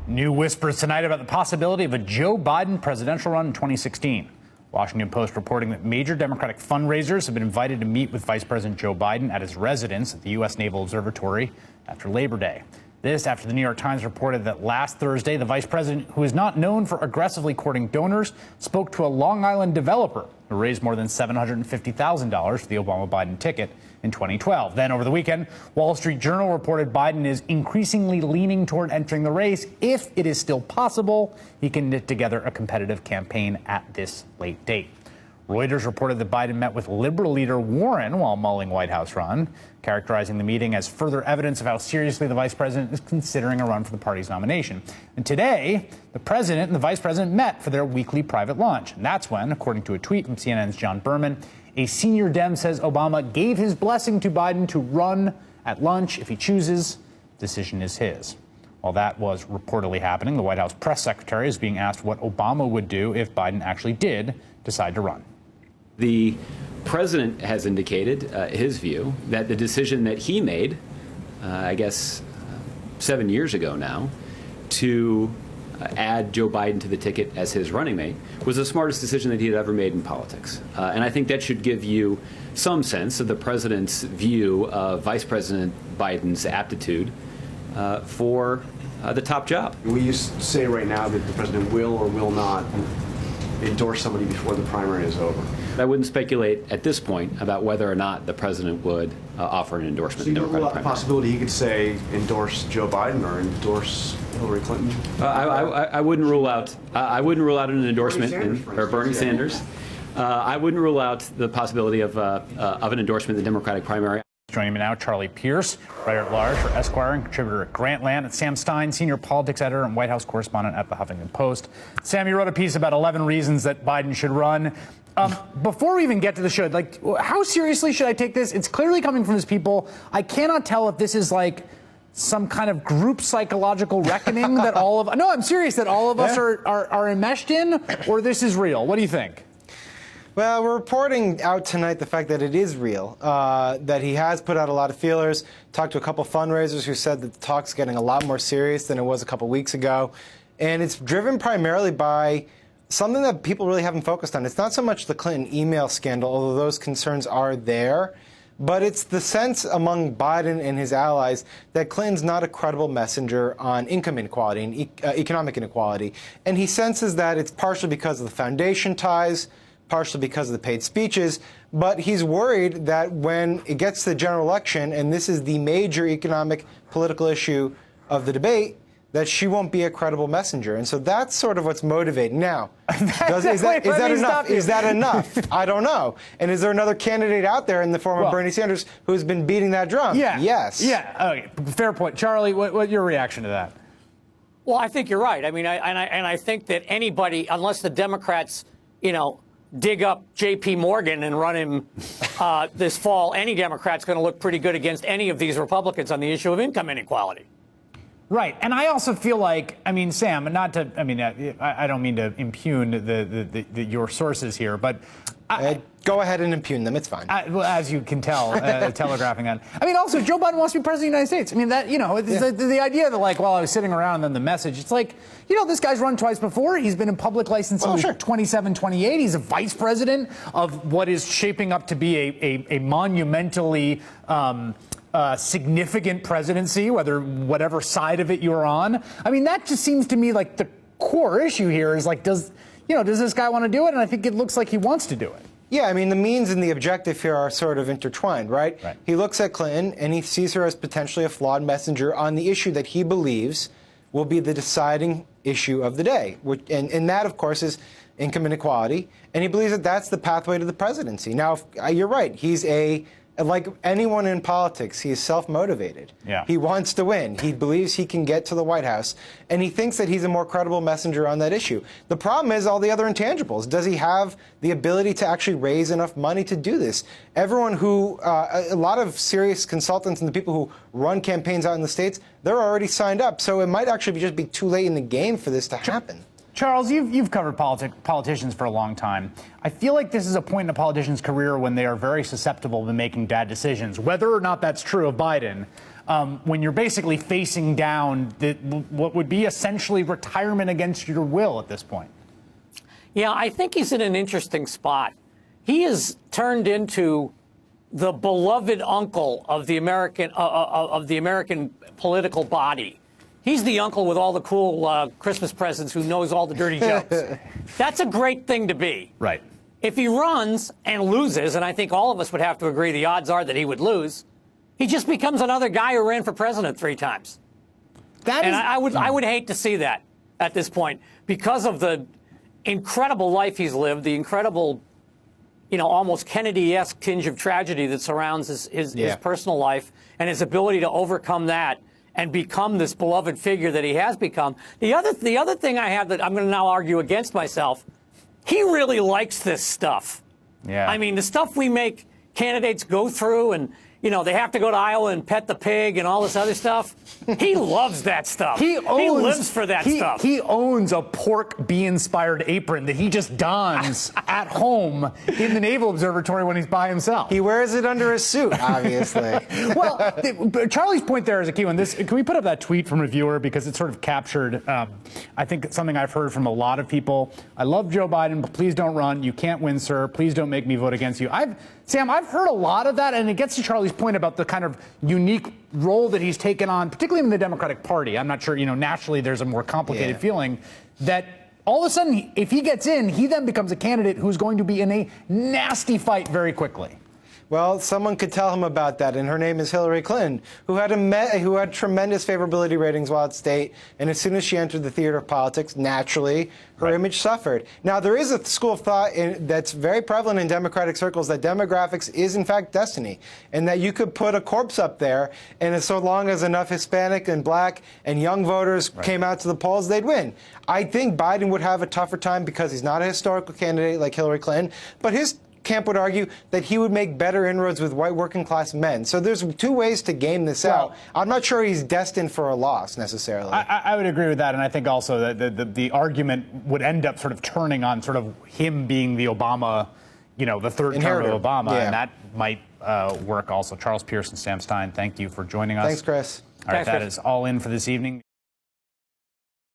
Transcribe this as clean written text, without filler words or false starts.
New whispers tonight about the possibility of a Joe Biden presidential run in 2016. Washington Post reporting that major Democratic fundraisers have been invited to meet with Vice President Joe Biden at his residence at the U.S. Naval Observatory after Labor Day. This after the New York Times reported that last Thursday, the vice president, who is not known for aggressively courting donors, spoke to a Long Island developer who raised more than $750,000 for the Obama-Biden ticket in 2012. Then over the weekend, Wall Street Journal reported Biden is increasingly leaning toward entering the race if it is still possible he can knit together a competitive campaign at this late date. Reuters reported that Biden met with liberal leader Warren while mulling White House run, characterizing the meeting as further evidence of how seriously the vice president is considering a run for the party's nomination. And today, the president and the vice president met for their weekly private lunch. And that's when, according to a tweet from CNN's John Berman, a senior Dem says Obama gave his blessing to Biden to run at lunch if he chooses. The decision is his. While that was reportedly happening, the White House press secretary is being asked what Obama would do if Biden actually did decide to run. The president has indicated his view that the decision that he made, 7 years ago now, to add Joe Biden to the ticket as his running mate was the smartest decision that he had ever made in politics. And I think that should give you some sense of the president's view of Vice President Biden's aptitude for the top job. Will you say right now that the president will or will not endorse somebody before the primary is over? I wouldn't speculate at this point about whether or not the president would offer an endorsement. So you don't rule out the possibility he could say endorse Joe Biden or endorse Hillary Clinton? I wouldn't rule out. I wouldn't rule out an endorsement or Bernie Sanders. I wouldn't rule out the possibility of an endorsement in the Democratic primary. Joining me now, Charlie Pierce, writer-at-large for Esquire and contributor at Grantland, and Sam Stein, senior politics editor and White House correspondent at the Huffington Post. Sam, you wrote a piece about 11 reasons that Biden should run. Before we even get to the show, how seriously should I take this? It's clearly coming from his people. I cannot tell if this is like some kind of group psychological reckoning that all of no, I'm serious, that all of us are enmeshed in, or this is real. What do you think? Well, we're reporting out tonight the fact that it is real, that he has put out a lot of feelers, talked to a couple fundraisers who said that the talk's getting a lot more serious than it was a couple weeks ago. And it's driven primarily by something that people really haven't focused on. It's not so much the Clinton email scandal, although those concerns are there, but it's the sense among Biden and his allies that Clinton's not a credible messenger on income inequality and economic inequality. And he senses that it's partially because of the foundation ties, partially because of the paid speeches, but he's worried that when it gets to the general election, and this is the major economic political issue of the debate, that she won't be a credible messenger. And so that's sort of what's motivating. Now, is that enough? Is that enough? I don't know. And is there another candidate out there in the form of Bernie Sanders who's been beating that drum? Yeah. Yes. Yeah. Okay. Fair point. Charlie, what's your reaction to that? Well, I think you're right. I mean, I think that anybody, unless the Democrats, dig up J.P. Morgan and run him this fall, any Democrat's going to look pretty good against any of these Republicans on the issue of income inequality. Right. And I also feel like, Sam, I don't mean to impugn your sources here, but go ahead and impugn them. It's fine. Well, as you can tell, telegraphing that. Also, Joe Biden wants to be president of the United States. The idea that, while I was sitting around and then the message, it's like, this guy's run twice before. He's been in public life since he was 27, 28. He's a vice president of what is shaping up to be a monumentally significant presidency, whatever side of it you're on. That just seems to me like the core issue here is does this guy want to do it? And I think it looks like he wants to do it. Yeah, the means and the objective here are sort of intertwined, right? He looks at Clinton and he sees her as potentially a flawed messenger on the issue that he believes will be the deciding issue of the day. And that, of course, is income inequality. And he believes that that's the pathway to the presidency. Now, you're right. He's like anyone in politics, he is self-motivated. Yeah. He wants to win. He believes he can get to the White House. And he thinks that he's a more credible messenger on that issue. The problem is all the other intangibles. Does he have the ability to actually raise enough money to do this? Everyone who, a lot of serious consultants and the people who run campaigns out in the states, they're already signed up. So it might actually just be too late in the game for this to happen. Charles, you've covered politicians for a long time. I feel like this is a point in a politician's career when they are very susceptible to making bad decisions. Whether or not that's true of Biden, when you're basically facing down what would be essentially retirement against your will at this point? Yeah, I think he's in an interesting spot. He is turned into the beloved uncle of the American political body. He's the uncle with all the cool Christmas presents who knows all the dirty jokes. That's a great thing to be. Right. If he runs and loses, and I think all of us would have to agree the odds are that he would lose, he just becomes another guy who ran for president 3 times. I would hate to see that at this point because of the incredible life he's lived, the incredible, almost Kennedy-esque tinge of tragedy that surrounds his personal life, and his ability to overcome that and become this beloved figure that he has become. The other thing I have that I'm going to now argue against myself, he really likes this stuff. Yeah. I mean, the stuff we make candidates go through, and they have to go to Iowa and pet the pig and all this other stuff. He loves that stuff. He lives for that stuff. He owns a pork bee-inspired apron that he just dons at home in the Naval Observatory when he's by himself. He wears it under his suit, obviously. Well, Charlie's point there is a key one. Can we put up that tweet from a viewer, because it sort of captured, I think, something I've heard from a lot of people. I love Joe Biden, but please don't run. You can't win, sir. Please don't make me vote against you. Sam, I've heard a lot of that, and it gets to Charlie's point about the kind of unique role that he's taken on, particularly in the Democratic Party. I'm not sure, nationally there's a more complicated feeling that all of a sudden, if he gets in, he then becomes a candidate who's going to be in a nasty fight very quickly. Well, someone could tell him about that, and her name is Hillary Clinton, who had tremendous favorability ratings while at state, and as soon as she entered the theater of politics, naturally, her image suffered. Now, there is a school of thought that's very prevalent in Democratic circles that demographics is, in fact, destiny, and that you could put a corpse up there, and so long as enough Hispanic and black and young voters came out to the polls, they'd win. I think Biden would have a tougher time because he's not a historical candidate like Hillary Clinton, but his camp would argue that he would make better inroads with white working class men. So there's 2 ways to game this out. I'm not sure he's destined for a loss necessarily. I would agree with that, and I think also that the argument would end up sort of turning on sort of him being the Obama, the third term of Obama, and that might work also. Charles Pierce and Sam Stein, thank you for joining us. Thanks, Chris. All right, that is all in for this evening.